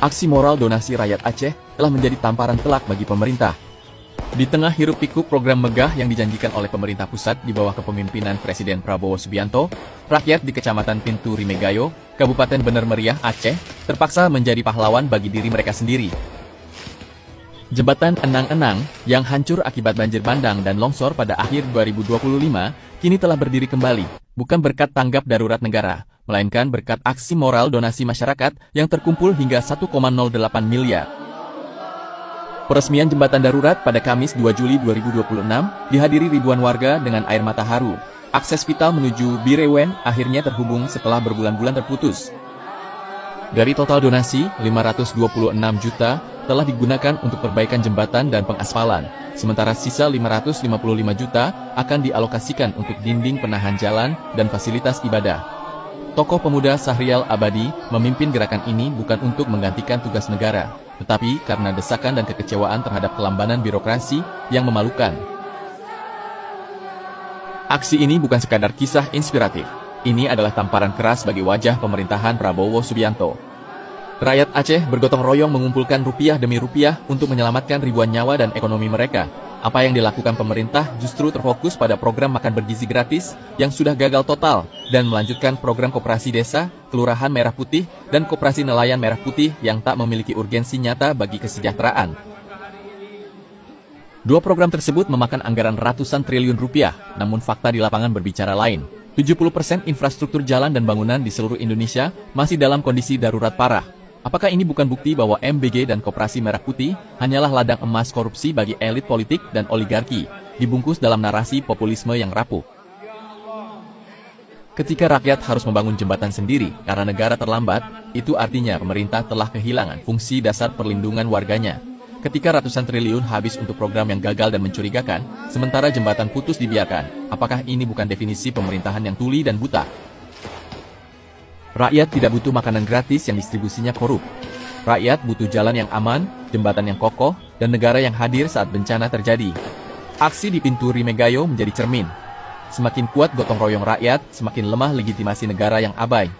Aksi moral donasi rakyat Aceh telah menjadi tamparan telak bagi pemerintah. Di tengah hiruk-pikuk program megah yang dijanjikan oleh pemerintah pusat di bawah kepemimpinan Presiden Prabowo Subianto, rakyat di Kecamatan Pintu Rimegayo, Kabupaten Bener Meriah, Aceh, terpaksa menjadi pahlawan bagi diri mereka sendiri. Jembatan Enang-Enang yang hancur akibat banjir bandang dan longsor pada akhir 2025 kini telah berdiri kembali, bukan berkat tanggap darurat negara, melainkan berkat aksi moral donasi masyarakat yang terkumpul hingga 1,08 miliar. Peresmian jembatan darurat pada Kamis 2 Juli 2026 dihadiri ribuan warga dengan air mata haru. Akses vital menuju Birewen akhirnya terhubung setelah berbulan-bulan terputus. Dari total donasi, 526 juta telah digunakan untuk perbaikan jembatan dan pengaspalan, sementara sisa 555 juta akan dialokasikan untuk dinding penahan jalan dan fasilitas ibadah. Tokoh pemuda Sahrial Abadi memimpin gerakan ini bukan untuk menggantikan tugas negara, tetapi karena desakan dan kekecewaan terhadap kelambanan birokrasi yang memalukan. Aksi ini bukan sekadar kisah inspiratif. Ini adalah tamparan keras bagi wajah pemerintahan Prabowo Subianto. Rakyat Aceh bergotong royong mengumpulkan rupiah demi rupiah untuk menyelamatkan ribuan nyawa dan ekonomi mereka. Apa yang dilakukan pemerintah justru terfokus pada program makan bergizi gratis yang sudah gagal total dan melanjutkan program koperasi desa, kelurahan merah putih, dan koperasi nelayan merah putih yang tak memiliki urgensi nyata bagi kesejahteraan. Dua program tersebut memakan anggaran ratusan triliun rupiah, namun fakta di lapangan berbicara lain. 70% infrastruktur jalan dan bangunan di seluruh Indonesia masih dalam kondisi darurat parah. Apakah ini bukan bukti bahwa MBG dan Koperasi Merah Putih hanyalah ladang emas korupsi bagi elit politik dan oligarki, dibungkus dalam narasi populisme yang rapuh? Ketika rakyat harus membangun jembatan sendiri karena negara terlambat, itu artinya pemerintah telah kehilangan fungsi dasar perlindungan warganya. Ketika ratusan triliun habis untuk program yang gagal dan mencurigakan, sementara jembatan putus dibiarkan, apakah ini bukan definisi pemerintahan yang tuli dan buta? Rakyat tidak butuh makanan gratis yang distribusinya korup. Rakyat butuh jalan yang aman, jembatan yang kokoh, dan negara yang hadir saat bencana terjadi. Aksi di Pintu Rimegayo menjadi cermin. Semakin kuat gotong royong rakyat, semakin lemah legitimasi negara yang abai.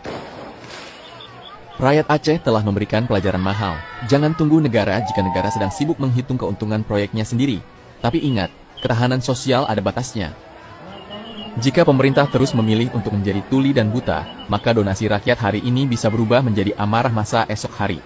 Rakyat Aceh telah memberikan pelajaran mahal. Jangan tunggu negara jika negara sedang sibuk menghitung keuntungan proyeknya sendiri. Tapi ingat, ketahanan sosial ada batasnya. Jika pemerintah terus memilih untuk menjadi tuli dan buta, maka donasi rakyat hari ini bisa berubah menjadi amarah massa esok hari.